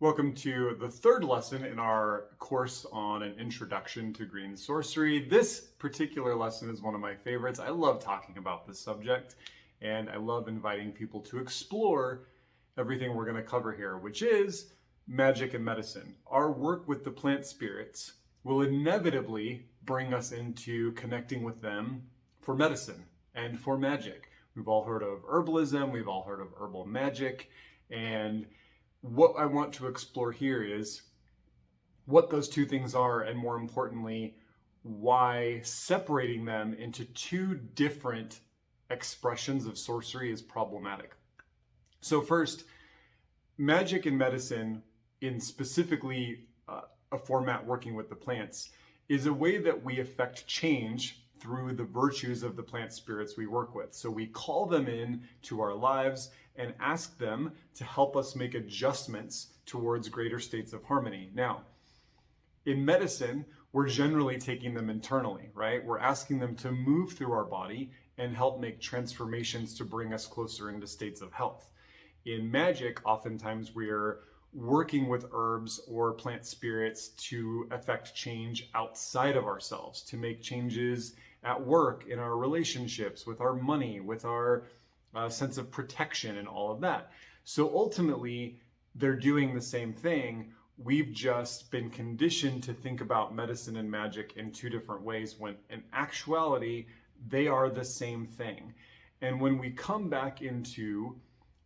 Welcome to the third lesson in our course on an introduction to green sorcery. This particular lesson is one of my favorites. I love talking about this subject, and I love inviting people to explore everything we're going to cover here, which is magic and medicine. Our work with the plant spirits will inevitably bring us into connecting with them for medicine and for magic. We've all heard of herbalism, we've all heard of herbal magic, and what I want to explore here is what those two things are, and more importantly, why separating them into two different expressions of sorcery is problematic. So first, magic and medicine, in specifically a format working with the plants, is a way that we affect change through the virtues of the plant spirits we work with. So we call them in to our lives and ask them to help us make adjustments towards greater states of harmony. Now, in medicine, we're generally taking them internally, right? We're asking them to move through our body and help make transformations to bring us closer into states of health. In magic, oftentimes we're working with herbs or plant spirits to affect change outside of ourselves, to make changes at work, in our relationships, with our money, with our sense of protection and all of that. So ultimately, they're doing the same thing. We've just been conditioned to think about medicine and magic in two different ways, when in actuality, they are the same thing. And when we come back into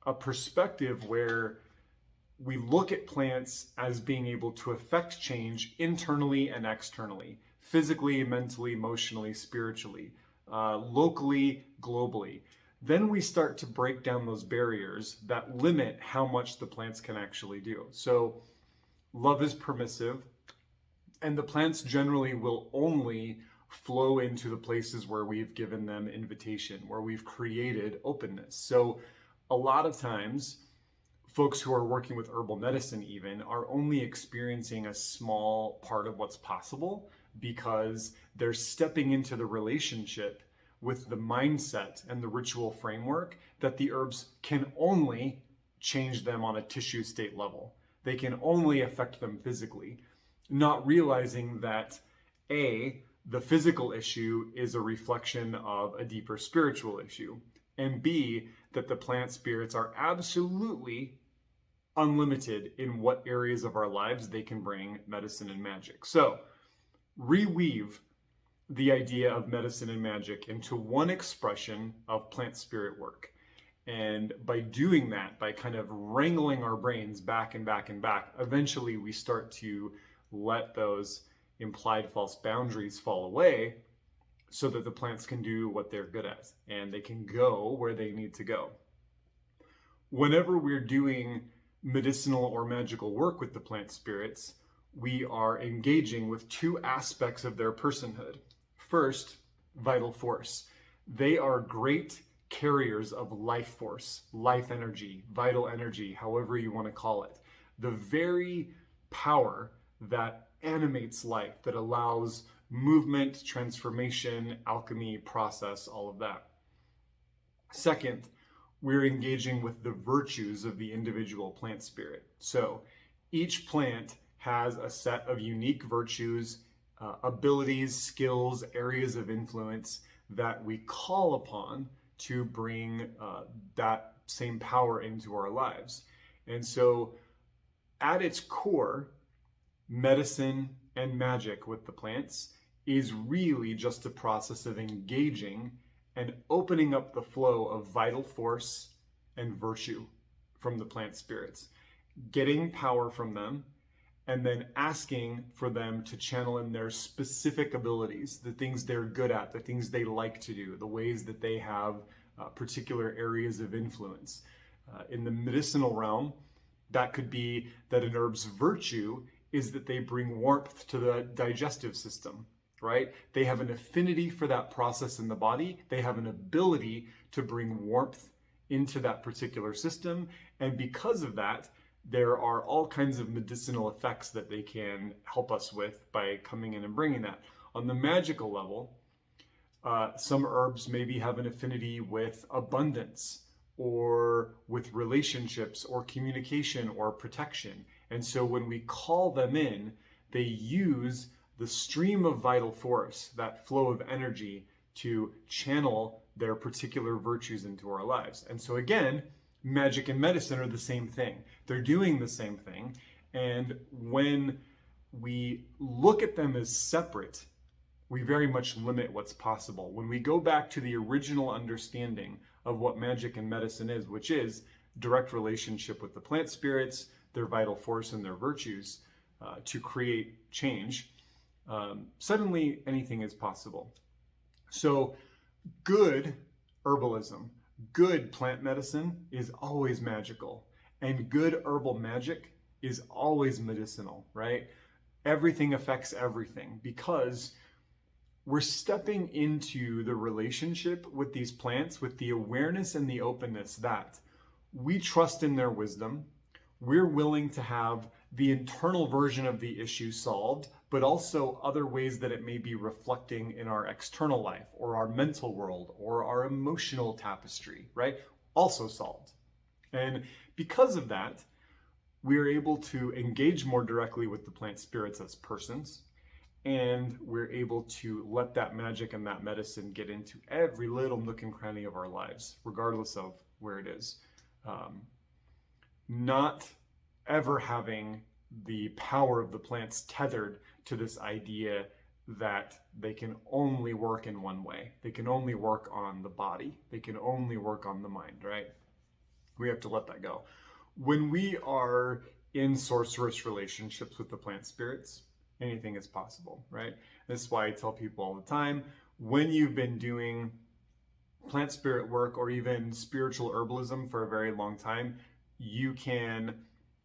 a perspective where we look at plants as being able to affect change internally and externally, physically, mentally, emotionally, spiritually, locally, globally, then we start to break down those barriers that limit how much the plants can actually do. So love is permissive, and the plants generally will only flow into the places where we've given them invitation, where we've created openness. So a lot of times, folks who are working with herbal medicine even are only experiencing a small part of what's possible because they're stepping into the relationship with the mindset and the ritual framework that the herbs can only change them on a tissue state level. They can only affect them physically, not realizing that A, the physical issue is a reflection of a deeper spiritual issue, and B, that the plant spirits are absolutely unlimited in what areas of our lives they can bring medicine and magic. So reweave the idea of medicine and magic into one expression of plant spirit work. And by doing that, by kind of wrangling our brains back and back and back, eventually we start to let those implied false boundaries fall away so that the plants can do what they're good at and they can go where they need to go. Whenever we're doing medicinal or magical work with the plant spirits, we are engaging with two aspects of their personhood. First, vital force. They are great carriers of life force, life energy, vital energy, however you want to call it. The very power that animates life, that allows movement, transformation, alchemy, process, all of that. Second, we're engaging with the virtues of the individual plant spirit. So each plant has a set of unique virtues, abilities, skills, areas of influence that we call upon to bring that same power into our lives. And so at its core, medicine and magic with the plants is really just a process of engaging and opening up the flow of vital force and virtue from the plant spirits, getting power from them, and then asking for them to channel in their specific abilities, the things they're good at, the things they like to do, the ways that they have particular areas of influence. In the medicinal realm, that could be that an herb's virtue is that they bring warmth to the digestive system, right? They have an affinity for that process in the body. They have an ability to bring warmth into that particular system. And because of that, there are all kinds of medicinal effects that they can help us with by coming in and bringing that. On the magical level, some herbs maybe have an affinity with abundance or with relationships or communication or protection. And so when we call them in, they use the stream of vital force, that flow of energy, to channel their particular virtues into our lives. And so again, magic and medicine are the same thing. They're doing the same thing. And when we look at them as separate, we very much limit what's possible. When we go back to the original understanding of what magic and medicine is, which is direct relationship with the plant spirits, their vital force and their virtues, to create change, suddenly anything is possible. So good herbalism, good plant medicine is always magical, and good herbal magic is always medicinal, right? Everything affects everything because we're stepping into the relationship with these plants with the awareness and the openness that we trust in their wisdom. We're willing to have the internal version of the issue solved, but also other ways that it may be reflecting in our external life or our mental world or our emotional tapestry, right? Also solved. And because of that, we're able to engage more directly with the plant spirits as persons, and we're able to let that magic and that medicine get into every little nook and cranny of our lives, regardless of where it is. Not ever having the power of the plants tethered to this idea that they can only work in one way. They can only work on the body. They can only work on the mind, right? We have to let that go. When we are in sorcerous relationships with the plant spirits, anything is possible, right? This is why I tell people all the time, when you've been doing plant spirit work or even spiritual herbalism for a very long time, you can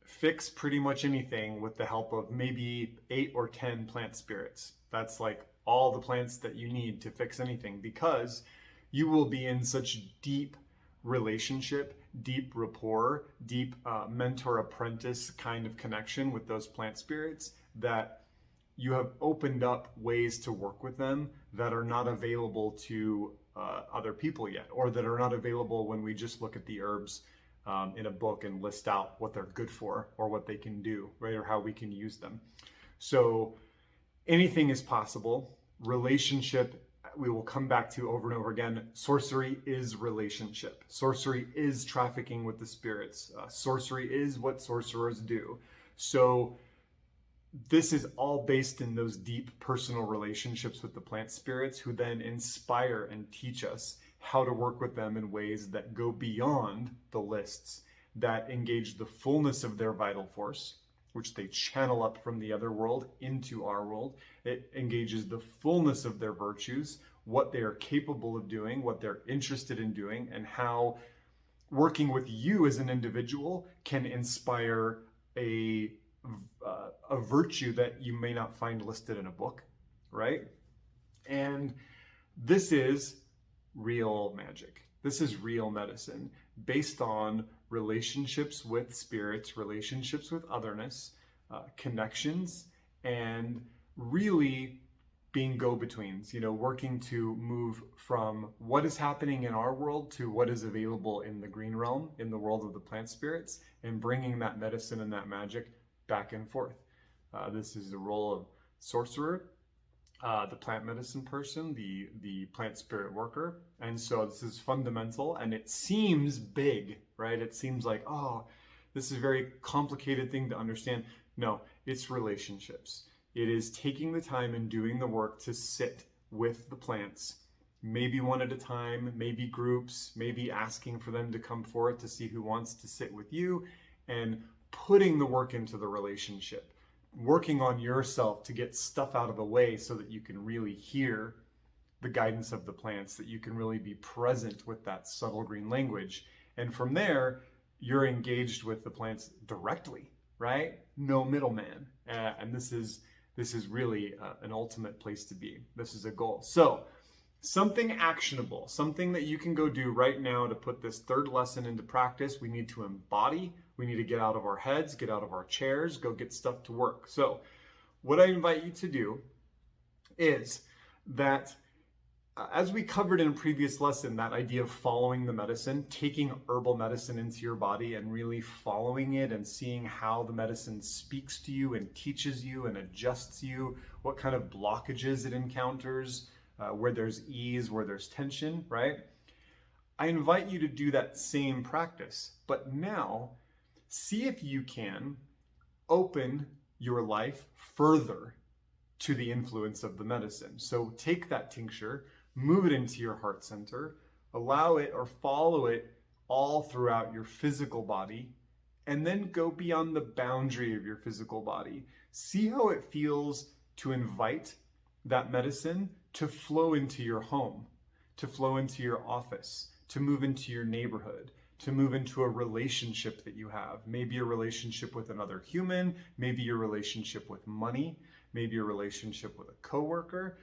fix pretty much anything with the help of maybe 8 or 10 plant spirits. That's like all the plants that you need to fix anything, because you will be in such deep relationship, deep rapport, deep mentor-apprentice kind of connection with those plant spirits that you have opened up ways to work with them that are not available to other people yet, or that are not available when we just look at the herbs in a book and list out what they're good for or what they can do, right? Or how we can use them. So anything is possible. Relationship, we will come back to over and over again. Sorcery is relationship. Sorcery is trafficking with the spirits. Sorcery is what sorcerers do. So this is all based in those deep personal relationships with the plant spirits, who then inspire and teach us how to work with them in ways that go beyond the lists, that engage the fullness of their vital force, which they channel up from the other world into our world. It engages the fullness of their virtues, what they are capable of doing, what they're interested in doing, and how working with you as an individual can inspire a virtue that you may not find listed in a book, right? And this is real magic. This is real medicine based on relationships with spirits, relationships with otherness, connections, and really being go-betweens, working to move from what is happening in our world to what is available in the green realm, in the world of the plant spirits, and bringing that medicine and that magic back and forth. This is the role of sorcerer, the plant medicine person, the plant spirit worker. And so this is fundamental, and it seems big, right? It seems like, oh, this is a very complicated thing to understand. No, it's relationships. It is taking the time and doing the work to sit with the plants, maybe one at a time, maybe groups, maybe asking for them to come forth to see who wants to sit with you, and putting the work into the relationship, working on yourself to get stuff out of the way so that you can really hear the guidance of the plants, that you can really be present with that subtle green language. And from there, you're engaged with the plants directly, right? No middleman. And this is really an ultimate place to be. This is a goal. So something actionable, something that you can go do right now to put this third lesson into practice. We need to embody. We need to get out of our heads, get out of our chairs, go get stuff to work. So what I invite you to do is that As we covered in a previous lesson, that idea of following the medicine, taking herbal medicine into your body and really following it and seeing how the medicine speaks to you and teaches you and adjusts you, what kind of blockages it encounters, where there's ease, where there's tension, right? I invite you to do that same practice, but now see if you can open your life further to the influence of the medicine. So take that tincture, move it into your heart center, allow it or follow it all throughout your physical body, and then go beyond the boundary of your physical body. See how it feels to invite that medicine to flow into your home, to flow into your office, to move into your neighborhood, to move into a relationship that you have. Maybe a relationship with another human, maybe your relationship with money, maybe a relationship with a coworker.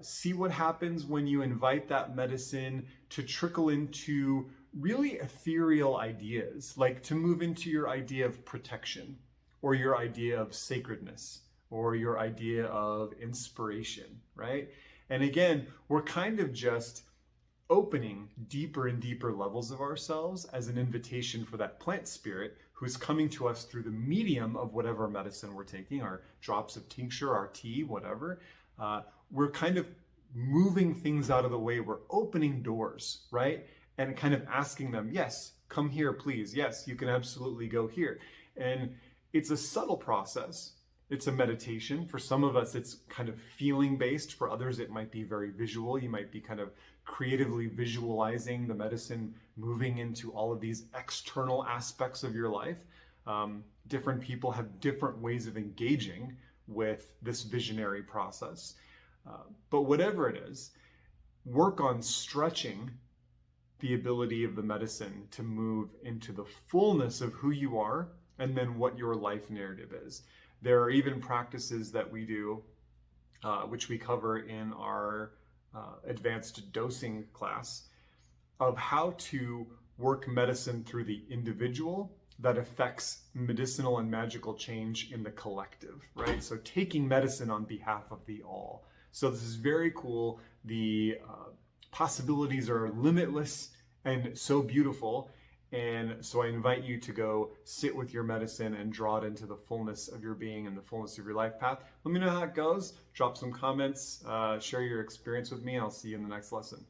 See what happens when you invite that medicine to trickle into really ethereal ideas, like to move into your idea of protection, or your idea of sacredness, or your idea of inspiration, right? And again, we're kind of just opening deeper and deeper levels of ourselves as an invitation for that plant spirit who's coming to us through the medium of whatever medicine we're taking, our drops of tincture, our tea, whatever. We're kind of moving things out of the way. We're opening doors, right? And kind of asking them, yes, come here, please. Yes, you can absolutely go here. And it's a subtle process. It's a meditation. For some of us, it's kind of feeling based. For others, it might be very visual. You might be kind of creatively visualizing the medicine moving into all of these external aspects of your life. Different people have different ways of engaging with this visionary process. But whatever it is, work on stretching the ability of the medicine to move into the fullness of who you are and then what your life narrative is. There are even practices that we do, which we cover in our advanced dosing class, of how to work medicine through the individual that affects medicinal and magical change in the collective, right? So taking medicine on behalf of the all. So this is very cool. The possibilities are limitless and so beautiful. And so I invite you to go sit with your medicine and draw it into the fullness of your being and the fullness of your life path. Let me know how it goes. Drop some comments, share your experience with me, and I'll see you in the next lesson.